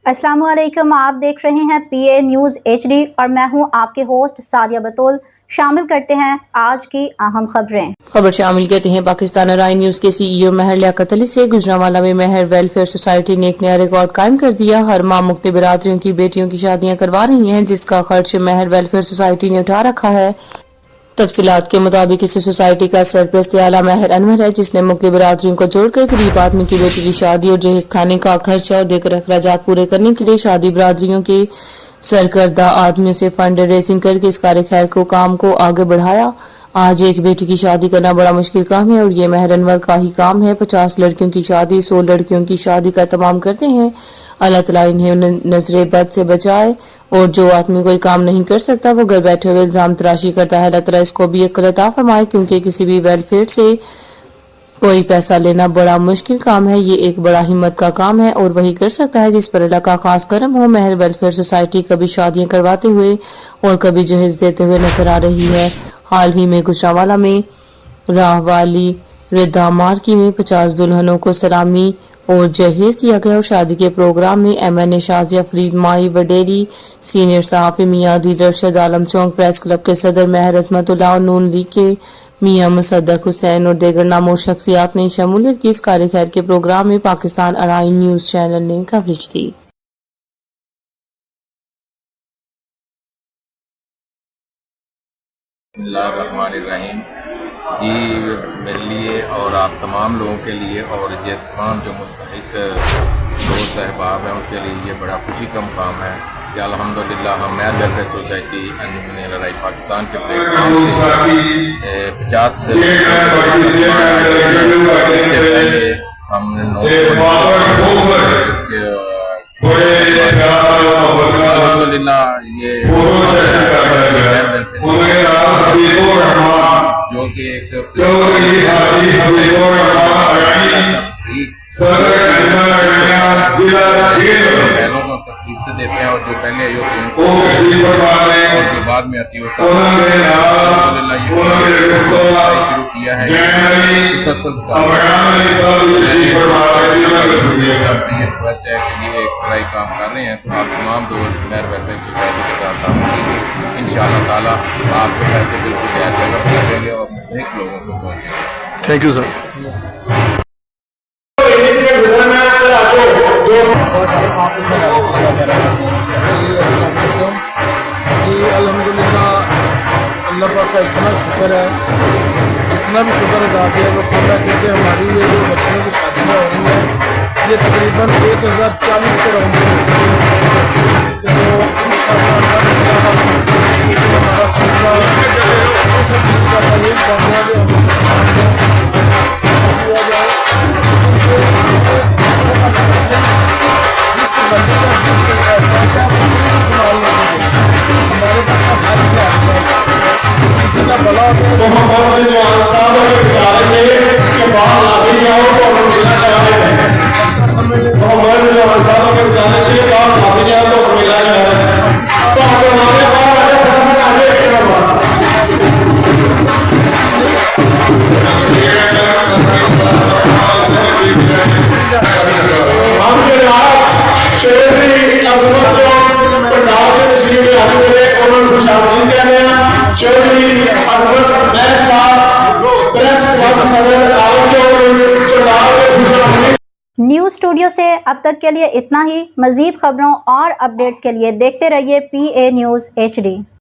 अस्सलाम वालेकुम, आप देख रहे हैं PA न्यूज़ HD और मैं हूं आपके होस्ट सादिया बतूल। शामिल करते हैं आज की अहम खबरें। खबर शामिल कहते हैं पाकिस्तान अराइन न्यूज़ के CEO महर लियाकत अली से गुजरांवाला में महर वेलफेयर सोसाइटी ने एक नया रिकॉर्ड कायम कर दिया। हर माह मुख्तलिफ बिरादरियों की बेटियों की शादियां करवा रही हैं, जिसका खर्च महर वेलफेयर सोसाइटी ने उठा रखा है। तफसीलात के मुताबिक इस सोसाइटी का सरपरस्त आला महर अनवर है, जिसने मुख्तलिफ बिरादरियों को जोड़कर गरीब आदमी की बेटी की शादी और जहेज खाने का खर्चा और देकर अखराजात पूरे करने के लिए शादी बिरादरियों के सरकर्दा आदमियों से फंड रेजिंग करके इस कार्य खैर को काम को आगे बढ़ाया। आज एक बेटी की शादी करना बड़ा मुश्किल काम है और ये महर अनवर का ही काम है। 50 लड़कियों की शादी, 100 लड़कियों की शादी का तमाम करते हैं। अल्लाह तआला इन्हें नजरे बद से बचाए और जो आदमी कोई काम नहीं कर सकता वो घर बैठे हुए इल्जाम तराशी करता है, अल्लाह तआला इसको भी अक्ल अता फरमाए, क्योंकि किसी भी वेलफेयर से कोई पैसा लेना बड़ा मुश्किल काम है। ये एक बड़ा हिम्मत का काम है और वही कर सकता है जिस पर अल्लाह का खास करम हो। महर वेलफेयर सोसाइटी कभी शादियां करवाते हुए और कभी जहेज देते हुए नजर आ रही है। हाल ही में गुजरांवाला में राहवाली रिदा मार्की में 50 दुल्हनों को सलामी और जहेज दिया गया और शादी के प्रोग्राम में MNA शाजिया फरीद, माई वडेरी, सीनियर सहाफ़ी मियां दिल रशद, आलम चौक प्रेस क्लब के सदर महर अजमतुल्लाह और नून लीग के मियां मुसद्दक हुसैन और देगर नामों शख्सियात ने शमूलियत की। इस कार्य खैर के प्रोग्राम में पाकिस्तान अराइन न्यूज़ चैनल ने कवरेज दी। बिस्मिल्लाहिर्रहमानिर्रहीम जी, मेरे लिए और आप तमाम लोगों के लिए और ये तमाम जो मुस्तहिक दोस्त अहबाब हैं उनके लिए ये बड़ा खुशी का मुकाम है कि अल्हम्दुलिल्लाह हम महर वेलफेयर सोसाइटी अंजुमन लड़ाई पाकिस्तान के प्लेटफॉर्म से 50 से इससे पहले हमने अल्हम्दुलिल्लाह ये जो कि एक पहलों को तकलीफ से देते हैं और जो पहले आई होती हैं और जो बाद में आती है शुरू किया है। रिक्वेस्ट है कि ये एक बड़ा काम कर रहे हैं, तो आप तमाम दोस्त महर वेलफेयर सोसाइटी के साथ काम कीजिए। इंशाअल्लाह ताला आपको पैसे बिल्कुल तैयार जगह पर देंगे और एक लोगों को पहुँचेंगे। Thank you sir. अल्हम्दुलिल्लाह अल्लाह पाक का इतना शुक्र है, इतना भी शुक्र अदा किया वो खुदा, क्योंकि हमारी ये जो बच्चों की शादियाँ हो रही हैं ये तकरीबन 1040 के राउंड में, तो हमारा सिलसिला सब चीज़ का यही चाहते हैं कि दिया जाए जिस बंदे का संभालने के लिए हमारे पास किसी का भला न्यूज़ स्टूडियो से अब तक के लिए इतना ही। मज़ीद खबरों और अपडेट्स के लिए देखते रहिए PA न्यूज़ HD।